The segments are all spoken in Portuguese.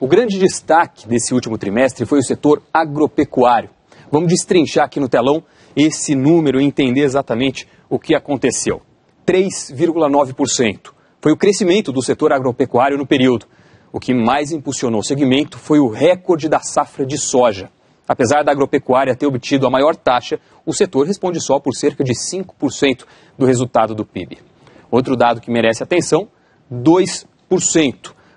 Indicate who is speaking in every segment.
Speaker 1: O grande destaque desse último trimestre foi o setor agropecuário. Vamos destrinchar aqui no telão esse número e entender exatamente o que aconteceu. 3,9% foi o crescimento do setor agropecuário no período. O que mais impulsionou o segmento foi o recorde da safra de soja. Apesar da agropecuária ter obtido a maior taxa, o setor responde só por cerca de 5% do resultado do PIB. Outro dado que merece atenção, 2%.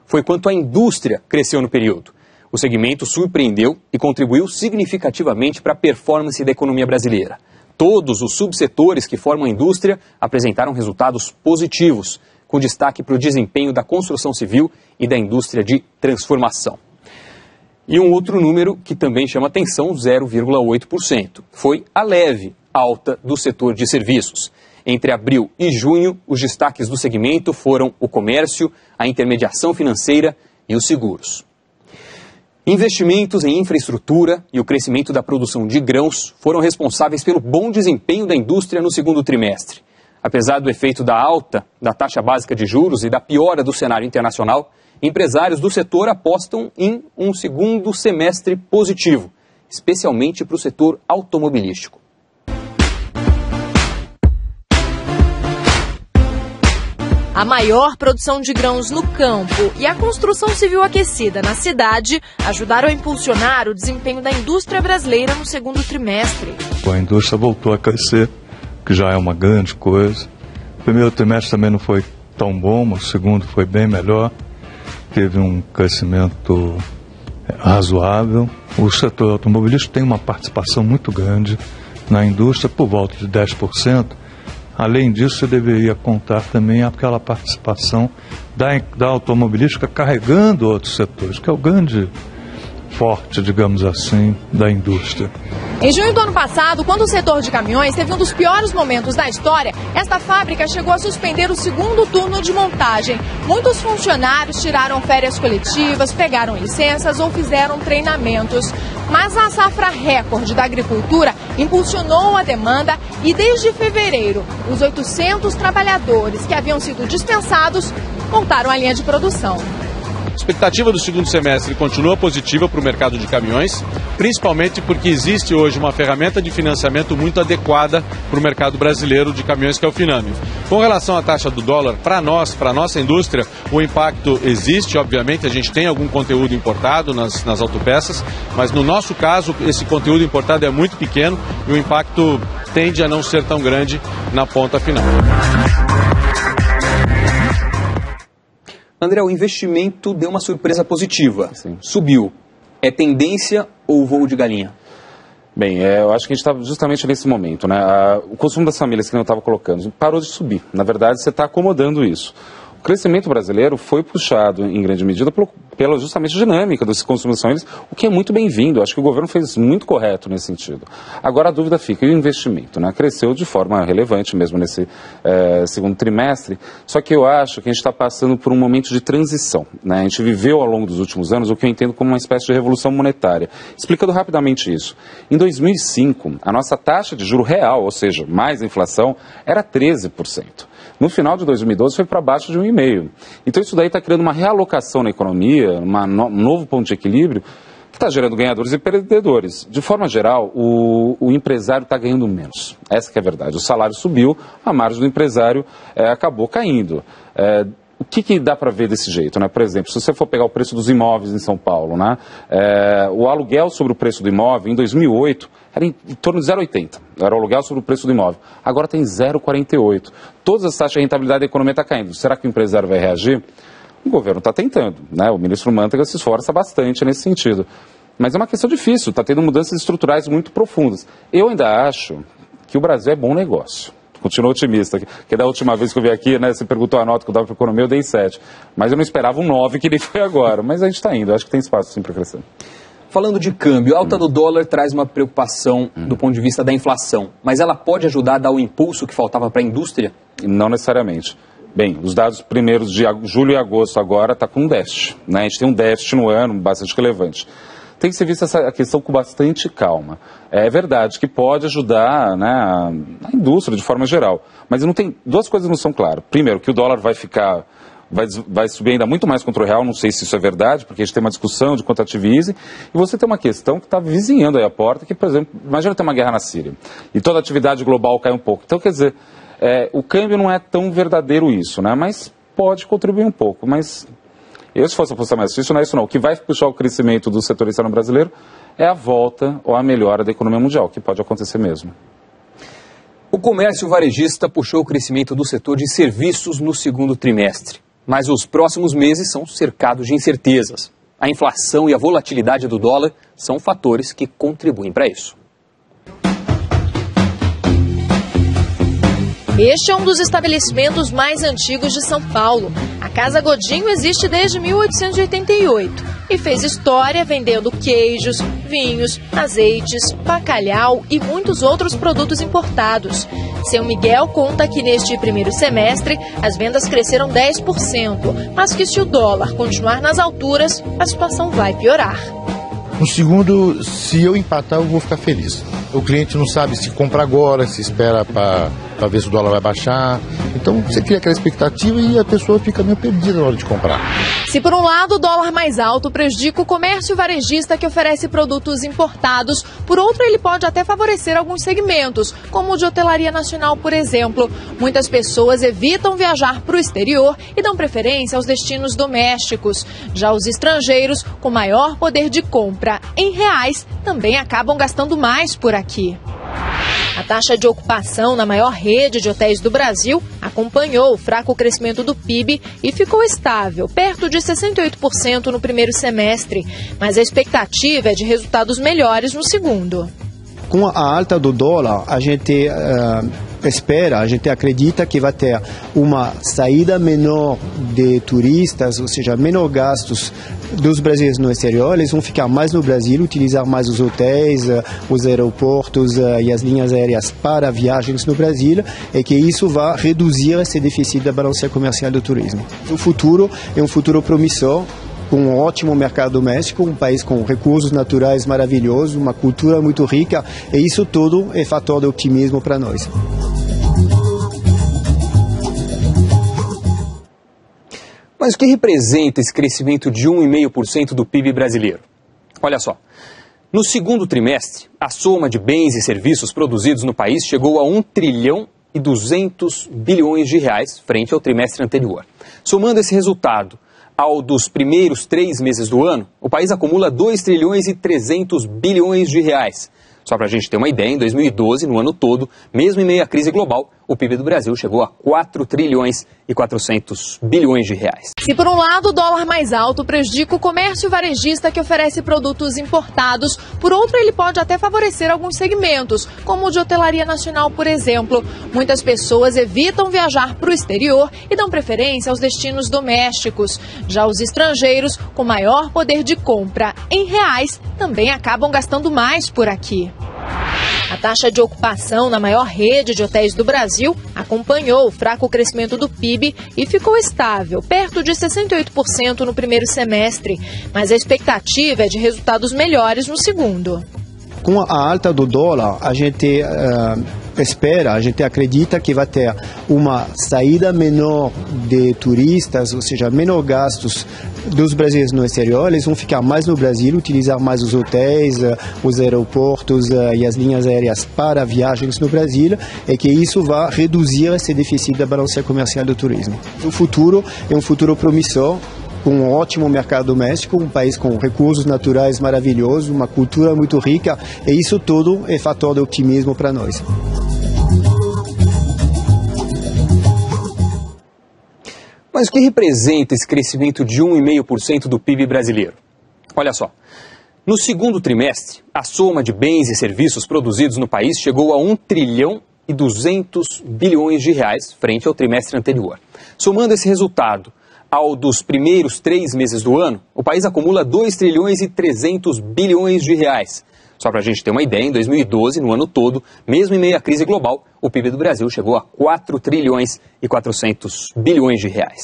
Speaker 1: Foi quanto a indústria cresceu no período. O segmento surpreendeu e contribuiu significativamente para a performance da economia brasileira. Todos os subsetores que formam a indústria apresentaram resultados positivos, com destaque para o desempenho da construção civil e da indústria de transformação. E um outro número que também chama atenção, 0,8%, foi a leve alta do setor de serviços. Entre abril e junho, os destaques do segmento foram o comércio, a intermediação financeira e os seguros. Investimentos em infraestrutura e o crescimento da produção de grãos foram responsáveis pelo bom desempenho da indústria no segundo trimestre. Apesar do efeito da alta da taxa básica de juros e da piora do cenário internacional, empresários do setor apostam em um segundo semestre positivo, especialmente para o setor automobilístico.
Speaker 2: A maior produção de grãos no campo e a construção civil aquecida na cidade ajudaram a impulsionar o desempenho da indústria brasileira no segundo trimestre.
Speaker 3: A indústria voltou a crescer, que já é uma grande coisa. O primeiro trimestre também não foi tão bom, mas o segundo foi bem melhor. Teve um crescimento razoável. O setor automobilístico tem uma participação muito grande na indústria, por volta de 10%. Além disso, você deveria contar também aquela participação da automobilística carregando outros setores, que é o grande forte, digamos assim, da indústria.
Speaker 2: Em junho do ano passado, quando o setor de caminhões teve um dos piores momentos da história, esta fábrica chegou a suspender o segundo turno de montagem. Muitos funcionários tiraram férias coletivas, pegaram licenças ou fizeram treinamentos. Mas a safra recorde da agricultura impulsionou a demanda e desde fevereiro, os 800 trabalhadores que haviam sido dispensados voltaram à linha de produção.
Speaker 4: A expectativa do segundo semestre continua positiva para o mercado de caminhões, principalmente porque existe hoje uma ferramenta de financiamento muito adequada para o mercado brasileiro de caminhões, que é o Finame. Com relação à taxa do dólar, para a nossa indústria, o impacto existe, obviamente, a gente tem algum conteúdo importado nas autopeças, mas no nosso caso, esse conteúdo importado é muito pequeno e o impacto tende a não ser tão grande na ponta final.
Speaker 1: André, o investimento deu uma surpresa positiva.
Speaker 5: Sim.
Speaker 1: Subiu. É tendência ou voo de galinha?
Speaker 5: Bem, eu acho que a gente está justamente nesse momento, né? O consumo das famílias, que eu estava colocando, parou de subir. Na verdade, você está acomodando isso. O crescimento brasileiro foi puxado, em grande medida, pela justamente dinâmica desse consumo das famílias, o que é muito bem-vindo. Acho que o governo fez muito correto nesse sentido. Agora a dúvida fica, e o investimento, né? Cresceu de forma relevante mesmo nesse segundo trimestre, só que eu acho que a gente está passando por um momento de transição, né? A gente viveu ao longo dos últimos anos o que eu entendo como uma espécie de revolução monetária. Explicando rapidamente isso. Em 2005, a nossa taxa de juro real, ou seja, mais inflação, era 13%. No final de 2012 foi para baixo de 1,5%. Então isso daí está criando uma realocação na economia, um novo ponto de equilíbrio, que está gerando ganhadores e perdedores. De forma geral, o empresário está ganhando menos. Essa que é a verdade. O salário subiu, a margem do empresário acabou caindo. O que dá para ver desse jeito, né? Por exemplo, se você for pegar o preço dos imóveis em São Paulo, né? O aluguel sobre o preço do imóvel, em 2008, era em torno de 0,80. Era o aluguel sobre o preço do imóvel. Agora tem 0,48. Todas as taxas de rentabilidade da economia estão caindo. Será que o empresário vai reagir? O governo está tentando, né? O ministro Mantega se esforça bastante nesse sentido. Mas é uma questão difícil, está tendo mudanças estruturais muito profundas. Eu ainda acho que o Brasil é bom negócio. Continuo otimista, porque da última vez que eu vim aqui, né, você perguntou a nota que eu dava para a economia, eu dei 7. Mas eu não esperava um 9, que nem foi agora. Mas a gente está indo, acho que tem espaço sim para crescer.
Speaker 1: Falando de câmbio, a alta do dólar traz uma preocupação do ponto de vista da inflação. Mas ela pode ajudar a dar o impulso que faltava para a indústria?
Speaker 5: Não necessariamente. Bem, os dados primeiros de julho e agosto agora está com um déficit, né? A gente tem um déficit no ano bastante relevante. Tem que ser vista essa questão com bastante calma. É verdade que pode ajudar, né, a indústria de forma geral, mas duas coisas não são claras. Primeiro, que o dólar vai ficar vai subir ainda muito mais contra o real, não sei se isso é verdade, porque a gente tem uma discussão de quantitative easing, e você tem uma questão que está vizinhando aí a porta, que, por exemplo, imagina ter uma guerra na Síria, e toda a atividade global cai um pouco. Então, quer dizer, o câmbio não é tão verdadeiro isso, né? Mas pode contribuir um pouco, mas eu, se fosse apostar mais isso não é isso não. O que vai puxar o crescimento do setor externo brasileiro é a volta ou a melhora da economia mundial, que pode acontecer mesmo.
Speaker 1: O comércio varejista puxou o crescimento do setor de serviços no segundo trimestre, mas os próximos meses são cercados de incertezas. A inflação e a volatilidade do dólar são fatores que contribuem para isso.
Speaker 2: Este é um dos estabelecimentos mais antigos de São Paulo. A Casa Godinho existe desde 1888 e fez história vendendo queijos, vinhos, azeites, bacalhau e muitos outros produtos importados. Seu Miguel conta que neste primeiro semestre as vendas cresceram 10%, mas que se o dólar continuar nas alturas, a situação vai piorar.
Speaker 6: No segundo, se eu empatar, eu vou ficar feliz. O cliente não sabe se compra agora, se espera para ver se o dólar vai baixar. Então você cria aquela expectativa e a pessoa fica meio perdida na hora de comprar.
Speaker 2: Se por um lado o dólar mais alto prejudica o comércio varejista que oferece produtos importados, por outro ele pode até favorecer alguns segmentos, como o de hotelaria nacional, por exemplo. Muitas pessoas evitam viajar para o exterior e dão preferência aos destinos domésticos. Já os estrangeiros, com maior poder de compra em reais, também acabam gastando mais por aqui. A taxa de ocupação na maior rede de hotéis do Brasil acompanhou o fraco crescimento do PIB e ficou estável, perto de 68% no primeiro semestre. Mas a expectativa é de resultados melhores no segundo.
Speaker 7: Com a alta do dólar, a gente a gente acredita que vai ter uma saída menor de turistas, ou seja, menor gastos dos brasileiros no exterior. Eles vão ficar mais no Brasil, utilizar mais os hotéis, os aeroportos e as linhas aéreas para viagens no Brasil, e que isso vai reduzir esse déficit da balança comercial do turismo. O futuro é um futuro promissor, com um ótimo mercado doméstico, um país com recursos naturais maravilhosos, uma cultura muito rica, e isso tudo é fator de otimismo para nós.
Speaker 1: Mas o que representa esse crescimento de 1,5% do PIB brasileiro? Olha só, no segundo trimestre, a soma de bens e serviços produzidos no país chegou a 1 trilhão e 200 bilhões de reais frente ao trimestre anterior. Somando esse resultado ao dos primeiros 3 meses do ano, o país acumula 2 trilhões e 300 bilhões de reais. Só para a gente ter uma ideia, em 2012, no ano todo, mesmo em meio à crise global, o PIB do Brasil chegou a 4 trilhões e 400 bilhões de reais.
Speaker 2: Se por um lado o dólar mais alto prejudica o comércio varejista que oferece produtos importados, por outro ele pode até favorecer alguns segmentos, como o de hotelaria nacional, por exemplo. Muitas pessoas evitam viajar para o exterior e dão preferência aos destinos domésticos. Já os estrangeiros, com maior poder de compra em reais, também acabam gastando mais por aqui. A taxa de ocupação na maior rede de hotéis do Brasil acompanhou o fraco crescimento do PIB e ficou estável, perto de 68% no primeiro semestre. Mas a expectativa é de resultados melhores no segundo.
Speaker 7: Com a alta do dólar, a gente acredita que vai ter uma saída menor de turistas, ou seja, menor gastos dos brasileiros no exterior. Eles vão ficar mais no Brasil, utilizar mais os hotéis, os aeroportos e as linhas aéreas para viagens no Brasil, e que isso vai reduzir esse déficit da balança comercial do turismo. O futuro é um futuro promissor, com um ótimo mercado doméstico, um país com recursos naturais maravilhosos, uma cultura muito rica, e isso tudo é fator de otimismo para nós.
Speaker 1: Mas o que representa esse crescimento de 1,5% do PIB brasileiro? Olha só, no segundo trimestre, a soma de bens e serviços produzidos no país chegou a 1 trilhão e 200 bilhões de reais frente ao trimestre anterior. Somando esse resultado ao dos primeiros 3 meses do ano, o país acumula 2 trilhões e 300 bilhões de reais. Só para a gente ter uma ideia, em 2012, no ano todo, mesmo em meio à crise global, o PIB do Brasil chegou a 4 trilhões e 400 bilhões de reais.